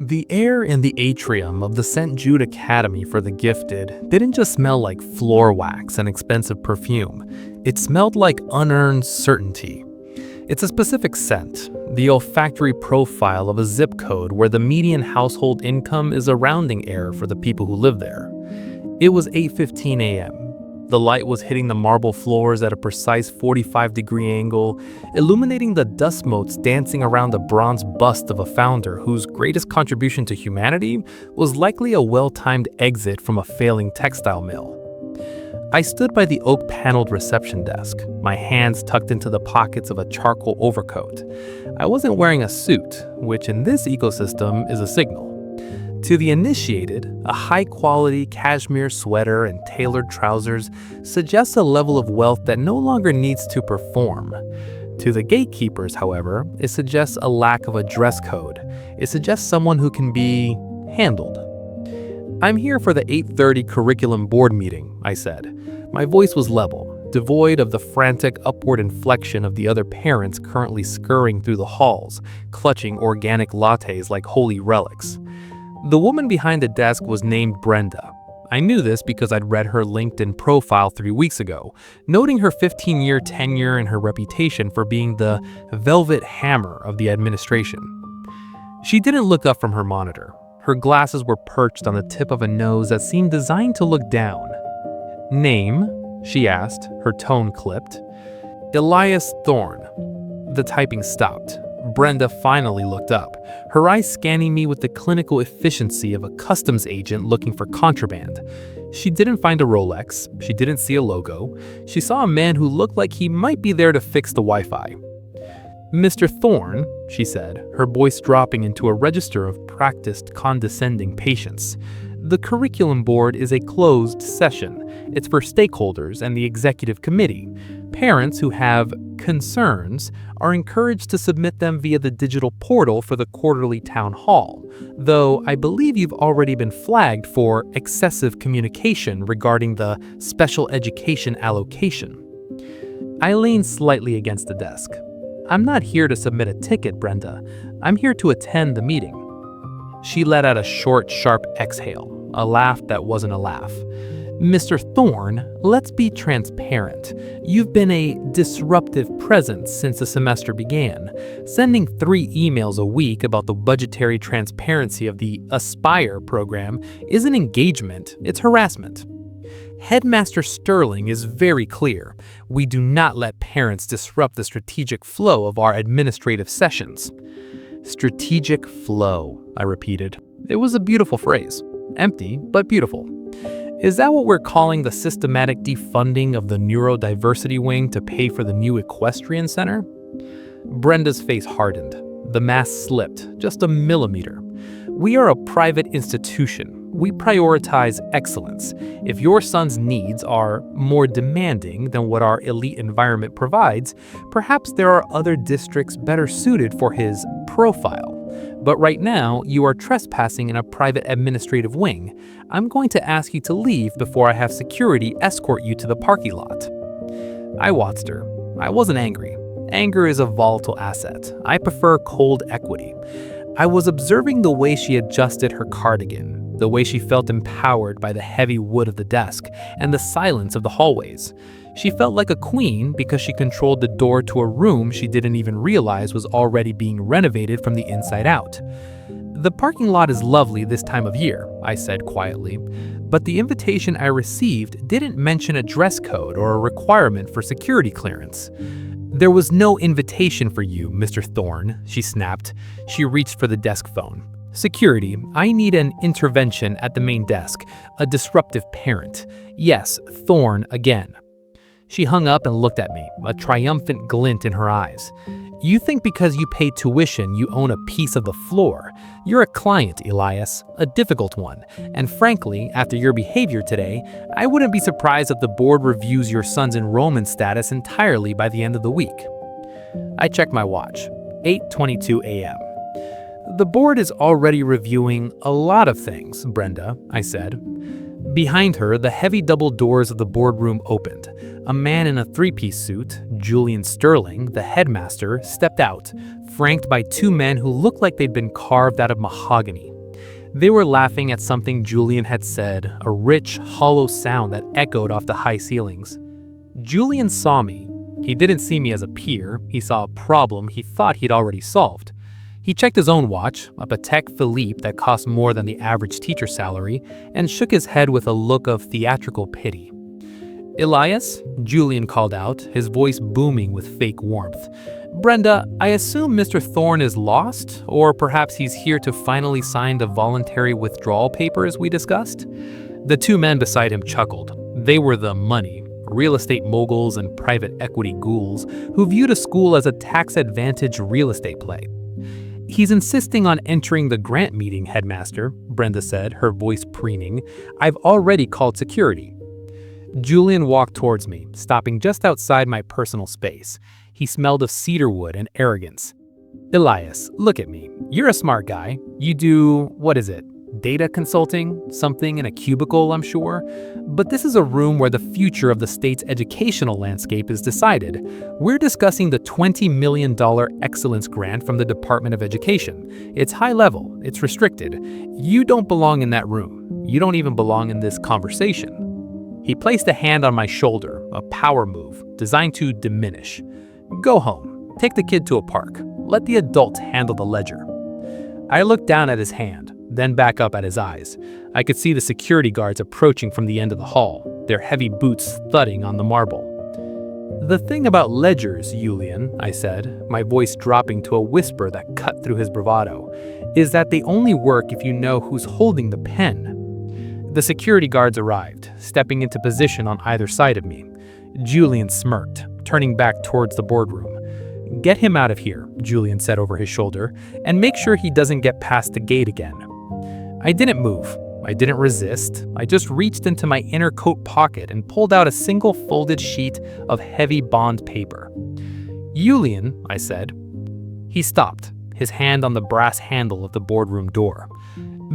The air in the atrium of the St. Jude Academy for the Gifted didn't just smell like floor wax and expensive perfume. It smelled like unearned certainty. It's a specific scent, the olfactory profile of a zip code where the median household income is a rounding error for the people who live there. It was 8:15 a.m. The light was hitting the marble floors at a precise 45-degree angle, illuminating the dust motes dancing around the bronze bust of a founder whose greatest contribution to humanity was likely a well-timed exit from a failing textile mill. I stood by the oak-paneled reception desk, my hands tucked into the pockets of a charcoal overcoat. I wasn't wearing a suit, which in this ecosystem is a signal. To the initiated, a high-quality cashmere sweater and tailored trousers suggests a level of wealth that no longer needs to perform. To the gatekeepers, however, it suggests a lack of a dress code. It suggests someone who can be handled. "I'm here for the 8:30 curriculum board meeting," I said. My voice was level, devoid of the frantic upward inflection of the other parents currently scurrying through the halls, clutching organic lattes like holy relics. The woman behind the desk was named Brenda. I knew this because I'd read her LinkedIn profile 3 weeks ago, noting her 15-year tenure and her reputation for being the velvet hammer of the administration. She didn't look up from her monitor. Her glasses were perched on the tip of a nose that seemed designed to look down. "Name?" she asked, her tone clipped. "Elias Thorne." The typing stopped. Brenda finally looked up, her eyes scanning me with the clinical efficiency of a customs agent looking for contraband. She didn't find a Rolex. She didn't see a logo. She saw a man who looked like he might be there to fix the Wi-Fi. "Mr. Thorne," she said, her voice dropping into a register of practiced condescending patience. "The curriculum board is a closed session. It's for stakeholders and the executive committee. Parents who have concerns are encouraged to submit them via the digital portal for the quarterly town hall, though I believe you've already been flagged for excessive communication regarding the special education allocation." I leaned slightly against the desk. "I'm not here to submit a ticket, Brenda. I'm here to attend the meeting." She let out a short, sharp exhale, a laugh that wasn't a laugh. "Mr. Thorne, let's be transparent. You've been a disruptive presence since the semester began. Sending 3 emails a week about the budgetary transparency of the Aspire program isn't engagement, it's harassment. Headmaster Sterling is very clear. We do not let parents disrupt the strategic flow of our administrative sessions." "Strategic flow," I repeated. It was a beautiful phrase. Empty, but beautiful. Is that what we're calling the systematic defunding of the neurodiversity wing to pay for the new equestrian center? Brenda's face hardened. The mask slipped, just a millimeter. "We are a private institution. We prioritize excellence. If your son's needs are more demanding than what our elite environment provides, perhaps there are other districts better suited for his profile. But right now, you are trespassing in a private administrative wing. I'm going to ask you to leave before I have security escort you to the parking lot." I watched her. I wasn't angry. Anger is a volatile asset. I prefer cold equity. I was observing the way she adjusted her cardigan, the way she felt empowered by the heavy wood of the desk and the silence of the hallways. She felt like a queen because she controlled the door to a room she didn't even realize was already being renovated from the inside out. "The parking lot is lovely this time of year," I said quietly, "but the invitation I received didn't mention a dress code or a requirement for security clearance." "There was no invitation for you, Mr. Thorne," she snapped. She reached for the desk phone. "Security, I need an intervention at the main desk. A disruptive parent. Yes, Thorne again." She hung up and looked at me, a triumphant glint in her eyes. "You think because you pay tuition you own a piece of the floor. You're a client, Elias, a difficult one. And frankly, after your behavior today, I wouldn't be surprised if the board reviews your son's enrollment status entirely by the end of the week." I checked my watch. 8:22 a.m. "The board is already reviewing a lot of things, Brenda," I said. Behind her, the heavy double doors of the boardroom opened. A man in a three-piece suit, Julian Sterling, the headmaster, stepped out, flanked by two men who looked like they'd been carved out of mahogany. They were laughing at something Julian had said, a rich, hollow sound that echoed off the high ceilings. Julian saw me. He didn't see me as a peer. He saw a problem he thought he'd already solved. He checked his own watch, a Patek Philippe that cost more than the average teacher salary, and shook his head with a look of theatrical pity. "Elias?" Julian called out, his voice booming with fake warmth. "Brenda, I assume Mr. Thorne is lost, or perhaps he's here to finally sign the voluntary withdrawal papers we discussed?" The two men beside him chuckled. They were the money, real estate moguls and private equity ghouls who viewed a school as a tax-advantaged real estate play. "He's insisting on entering the grant meeting, headmaster," Brenda said, her voice preening. "I've already called security." Julian walked towards me, stopping just outside my personal space. He smelled of cedarwood and arrogance. "Elias, look at me. You're a smart guy. You do, what is it? Data consulting? Something in a cubicle, I'm sure. But this is a room where the future of the state's educational landscape is decided. We're discussing the $20 million excellence grant from the Department of Education. It's high level. It's restricted. You don't belong in that room. You don't even belong in this conversation." He placed a hand on my shoulder, a power move designed to diminish. "Go home. Take the kid to a park. Let the adults handle the ledger." I looked down at his hand, then back up at his eyes. I could see the security guards approaching from the end of the hall, their heavy boots thudding on the marble. "The thing about ledgers, Julian," I said, my voice dropping to a whisper that cut through his bravado, "is that they only work if you know who's holding the pen." The security guards arrived, stepping into position on either side of me. Julian smirked, turning back towards the boardroom. "Get him out of here," Julian said over his shoulder, "and make sure he doesn't get past the gate again." I didn't move. I didn't resist. I just reached into my inner coat pocket and pulled out a single folded sheet of heavy bond paper. "Julian," I said. He stopped, his hand on the brass handle of the boardroom door.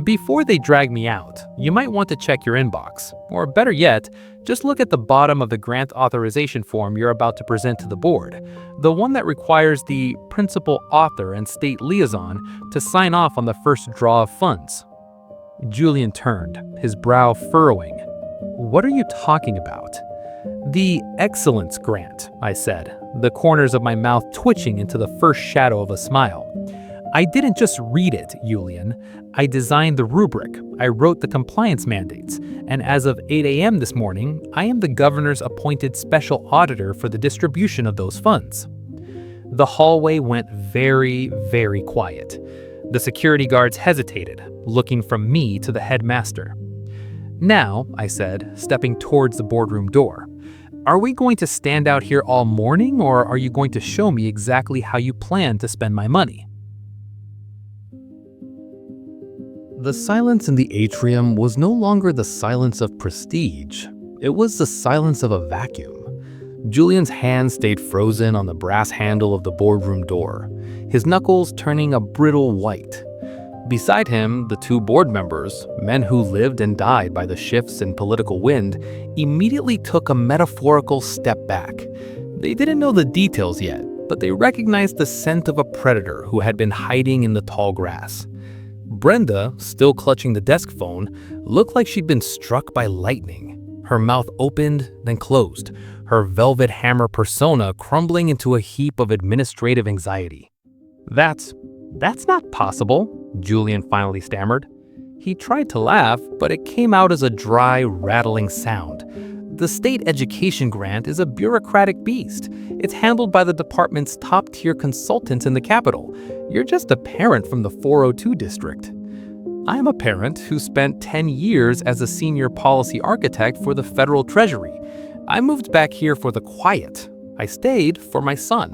"Before they drag me out, you might want to check your inbox. Or better yet, just look at the bottom of the grant authorization form you're about to present to the board, the one that requires the principal author and state liaison to sign off on the first draw of funds." Julian turned, his brow furrowing. "What are you talking about?" "The excellence grant," I said, the corners of my mouth twitching into the first shadow of a smile. "I didn't just read it, Julian. I designed the rubric, I wrote the compliance mandates, and as of 8 a.m. this morning, I am the governor's appointed special auditor for the distribution of those funds." The hallway went very, very quiet. The security guards hesitated, looking from me to the headmaster. "Now," I said, stepping towards the boardroom door, "are we going to stand out here all morning, or are you going to show me exactly how you plan to spend my money?" The silence in the atrium was no longer the silence of prestige. It was the silence of a vacuum. Julian's hand stayed frozen on the brass handle of the boardroom door, his knuckles turning a brittle white. Beside him, the two board members, men who lived and died by the shifts in political wind, immediately took a metaphorical step back. They didn't know the details yet, but they recognized the scent of a predator who had been hiding in the tall grass. Brenda, still clutching the desk phone, looked like she'd been struck by lightning. Her mouth opened, then closed, her velvet hammer persona crumbling into a heap of administrative anxiety. That's not possible," Julian finally stammered. He tried to laugh, but it came out as a dry, rattling sound. "The state education grant is a bureaucratic beast. It's handled by the department's top-tier consultants in the capital. You're just a parent from the 402 district." "I'm a parent who spent 10 years as a senior policy architect for the federal treasury. I moved back here for the quiet. I stayed for my son.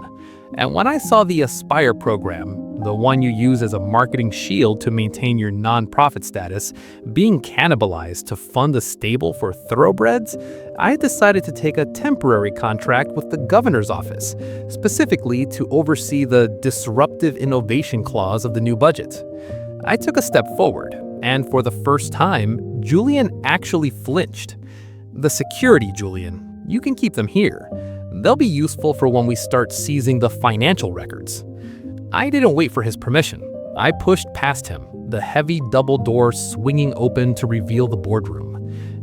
And when I saw the Aspire program, the one you use as a marketing shield to maintain your nonprofit status, being cannibalized to fund a stable for thoroughbreds, I decided to take a temporary contract with the governor's office, specifically to oversee the disruptive innovation clause of the new budget." I took a step forward, and for the first time, Julian actually flinched. "The security, Julian. You can keep them here. They'll be useful for when we start seizing the financial records." I didn't wait for his permission. I pushed past him, the heavy double door swinging open to reveal the boardroom.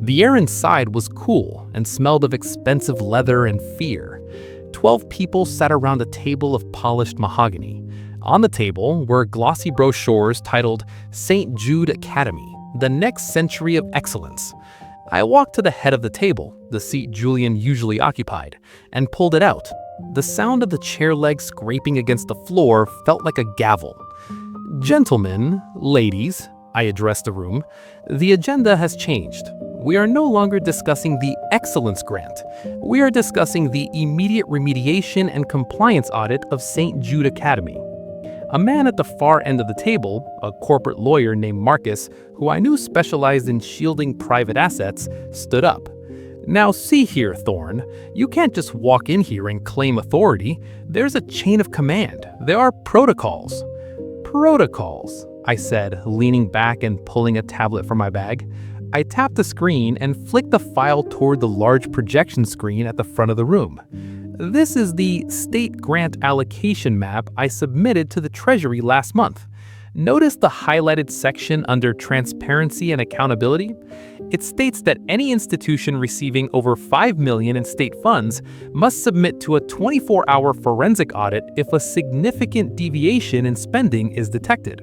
The air inside was cool and smelled of expensive leather and fear. 12 people sat around a table of polished mahogany. On the table were glossy brochures titled St. Jude Academy, the next century of excellence. I walked to the head of the table, the seat Julian usually occupied, and pulled it out. The sound of the chair legs scraping against the floor felt like a gavel. "Gentlemen, ladies," I addressed the room, "the agenda has changed. We are no longer discussing the excellence grant. We are discussing the immediate remediation and compliance audit of St. Jude Academy." A man at the far end of the table, a corporate lawyer named Marcus, who I knew specialized in shielding private assets, stood up. "Now see here, Thorne, you can't just walk in here and claim authority. There's a chain of command. There are protocols." "Protocols," I said, leaning back and pulling a tablet from my bag. I tapped the screen and flicked the file toward the large projection screen at the front of the room. "This is the state grant allocation map I submitted to the Treasury last month. Notice the highlighted section under Transparency and Accountability? It states that any institution receiving over $5 million in state funds must submit to a 24-hour forensic audit if a significant deviation in spending is detected."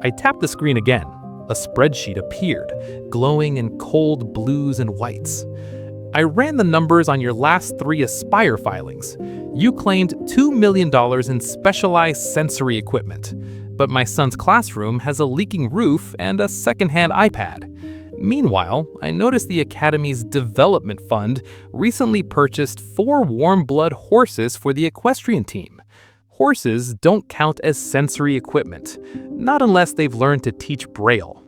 I tapped the screen again. A spreadsheet appeared, glowing in cold blues and whites. "I ran the numbers on your last 3 Aspire filings. You claimed $2 million in specialized sensory equipment, but my son's classroom has a leaking roof and a secondhand iPad. Meanwhile, I noticed the Academy's development fund recently purchased 4 warm-blood horses for the equestrian team. Horses don't count as sensory equipment, not unless they've learned to teach Braille."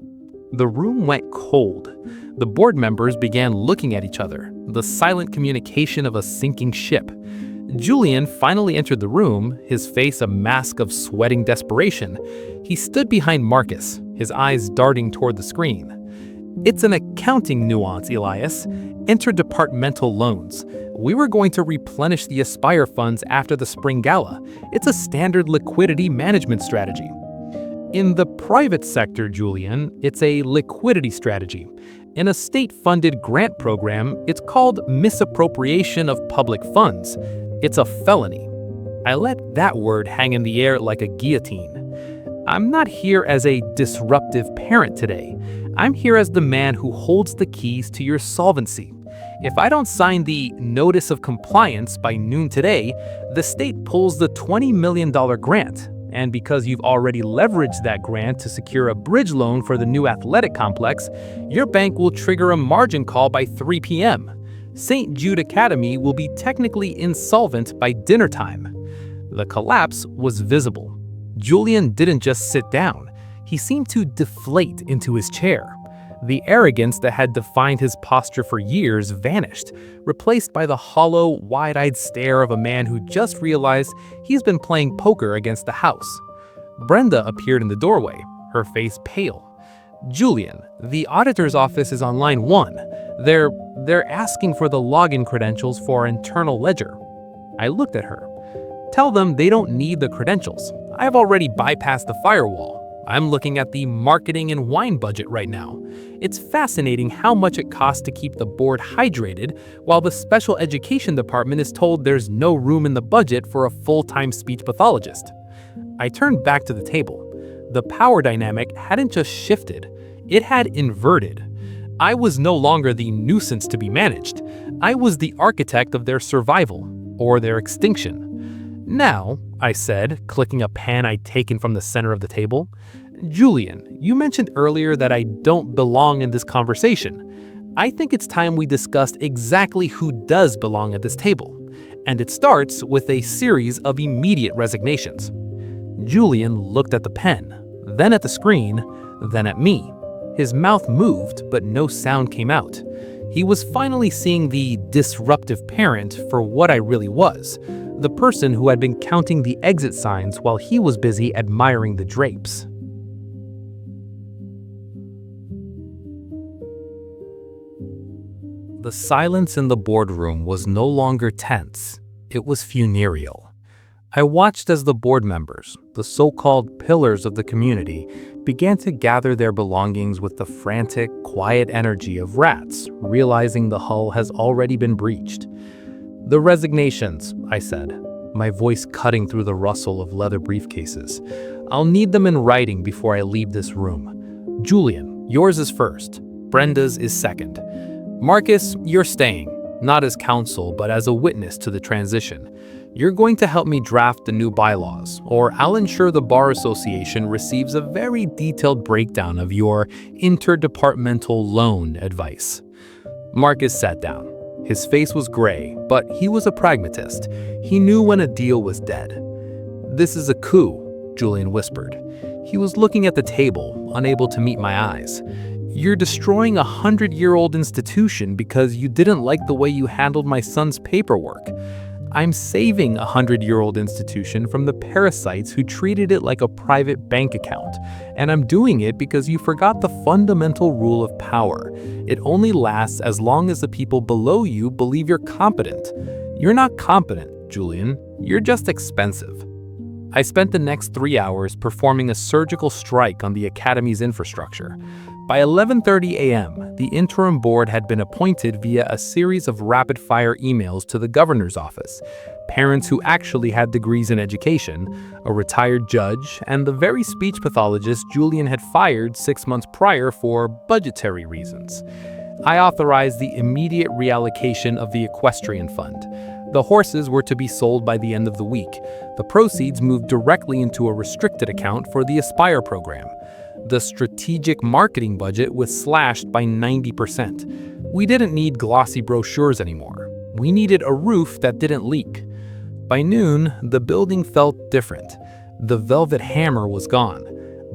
The room went cold. The board members began looking at each other, the silent communication of a sinking ship. Julian finally entered the room, his face a mask of sweating desperation. He stood behind Marcus, his eyes darting toward the screen. "It's an accounting nuance, Elias. Interdepartmental loans. We were going to replenish the Aspire funds after the spring gala. It's a standard liquidity management strategy." "In the private sector, Julian, it's a liquidity strategy. In a state-funded grant program, it's called misappropriation of public funds. It's a felony." I let that word hang in the air like a guillotine. "I'm not here as a disruptive parent today. I'm here as the man who holds the keys to your solvency. If I don't sign the notice of compliance by noon today, the state pulls the $20 million grant. And because you've already leveraged that grant to secure a bridge loan for the new athletic complex, your bank will trigger a margin call by 3 p.m. St. Jude Academy will be technically insolvent by dinner time." The collapse was visible. Julian didn't just sit down. He seemed to deflate into his chair. The arrogance that had defined his posture for years vanished, replaced by the hollow, wide-eyed stare of a man who just realized he's been playing poker against the house. Brenda appeared in the doorway, her face pale. "Julian, the auditor's office is on line 1. They're asking for the login credentials for our internal ledger." I looked at her. "Tell them they don't need the credentials. I've already bypassed the firewall. I'm looking at the marketing and wine budget right now. It's fascinating how much it costs to keep the board hydrated, while the special education department is told there's no room in the budget for a full-time speech pathologist." I turned back to the table. The power dynamic hadn't just shifted, it had inverted. I was no longer the nuisance to be managed. I was the architect of their survival, or their extinction. "Now," I said, clicking a pen I'd taken from the center of the table, "Julian, you mentioned earlier that I don't belong in this conversation. I think it's time we discussed exactly who does belong at this table. And it starts with a series of immediate resignations." Julian looked at the pen, then at the screen, then at me. His mouth moved, but no sound came out. He was finally seeing the disruptive parent for what I really was, the person who had been counting the exit signs while he was busy admiring the drapes. The silence in the boardroom was no longer tense. It was funereal. I watched as the board members, the so-called pillars of the community, began to gather their belongings with the frantic, quiet energy of rats, realizing the hull has already been breached. "The resignations," I said, my voice cutting through the rustle of leather briefcases. "I'll need them in writing before I leave this room. Julian, yours is first. Brenda's is second. Marcus, you're staying, not as counsel, but as a witness to the transition. You're going to help me draft the new bylaws, or I'll ensure the Bar Association receives a very detailed breakdown of your interdepartmental loan advice." Marcus sat down. His face was gray, but he was a pragmatist. He knew when a deal was dead. "This is a coup," Julian whispered. He was looking at the table, unable to meet my eyes. "You're destroying a 100-year-old institution because you didn't like the way you handled my son's paperwork. I'm saving a 100-year-old institution from the parasites who treated it like a private bank account. And I'm doing it because you forgot the fundamental rule of power. It only lasts as long as the people below you believe you're competent. You're not competent, Julian. You're just expensive." I spent the next 3 hours performing a surgical strike on the Academy's infrastructure. By 11:30 a.m., the interim board had been appointed via a series of rapid-fire emails to the governor's office, parents who actually had degrees in education, a retired judge, and the very speech pathologist Julian had fired 6 months prior for budgetary reasons. I authorized the immediate reallocation of the equestrian fund. The horses were to be sold by the end of the week. The proceeds moved directly into a restricted account for the Aspire program. The strategic marketing budget was slashed by 90%. We didn't need glossy brochures anymore. We needed a roof that didn't leak. By noon, the building felt different. The velvet hammer was gone.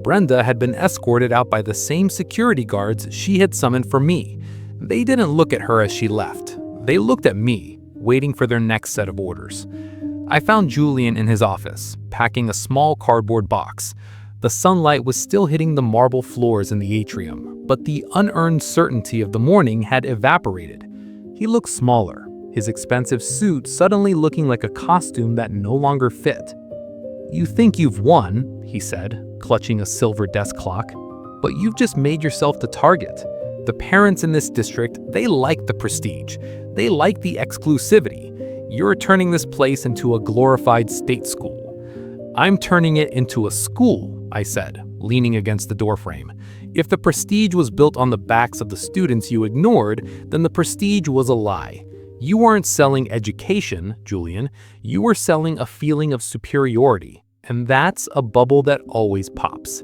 Brenda had been escorted out by the same security guards she had summoned for me. They didn't look at her as she left. They looked at me, waiting for their next set of orders. I found Julian in his office, packing a small cardboard box. The sunlight was still hitting the marble floors in the atrium, but the unearned certainty of the morning had evaporated. He looked smaller, his expensive suit suddenly looking like a costume that no longer fit. "You think you've won," he said, clutching a silver desk clock, "but you've just made yourself the target. The parents in this district, they like the prestige. They like the exclusivity. You're turning this place into a glorified state school." "I'm turning it into a school," I said, leaning against the doorframe. "If the prestige was built on the backs of the students you ignored, then the prestige was a lie. You weren't selling education, Julian. You were selling a feeling of superiority, and that's a bubble that always pops."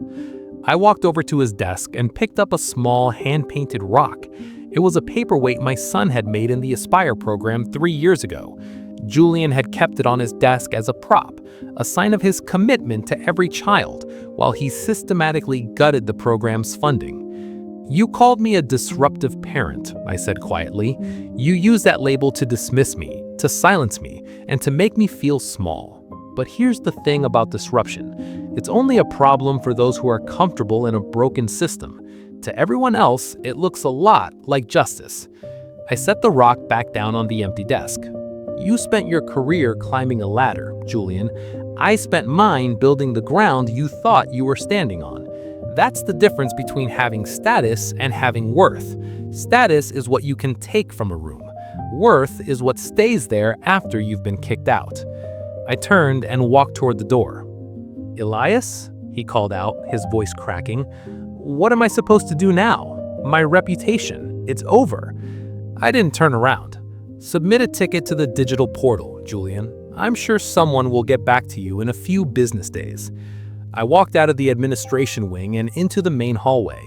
I walked over to his desk and picked up a small hand-painted rock. It was a paperweight my son had made in the Aspire program 3 years ago. Julian had kept it on his desk as a prop, a sign of his commitment to every child, while he systematically gutted the program's funding. "You called me a disruptive parent," I said quietly. "You used that label to dismiss me, to silence me, and to make me feel small. But here's the thing about disruption. It's only a problem for those who are comfortable in a broken system. To everyone else, it looks a lot like justice." I set the rock back down on the empty desk. "You spent your career climbing a ladder, Julian. I spent mine building the ground you thought you were standing on. That's the difference between having status and having worth. Status is what you can take from a room. Worth is what stays there after you've been kicked out." I turned and walked toward the door. "Elias?" he called out, his voice cracking. "What am I supposed to do now? My reputation, it's over." I didn't turn around. "Submit a ticket to the digital portal, Julian. I'm sure someone will get back to you in a few business days." I walked out of the administration wing and into the main hallway.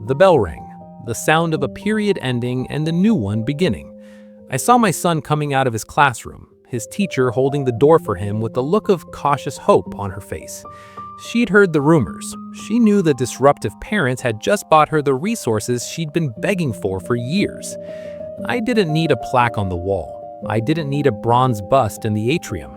The bell rang, the sound of a period ending and a new one beginning. I saw my son coming out of his classroom, his teacher holding the door for him with a look of cautious hope on her face. She'd heard the rumors. She knew the disruptive parents had just bought her the resources she'd been begging for years. I didn't need a plaque on the wall. I didn't need a bronze bust in the atrium.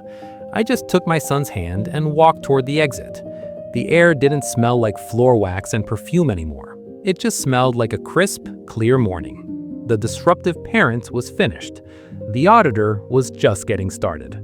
I just took my son's hand and walked toward the exit. The air didn't smell like floor wax and perfume anymore. It just smelled like a crisp, clear morning. The disruptive parent was finished. The auditor was just getting started.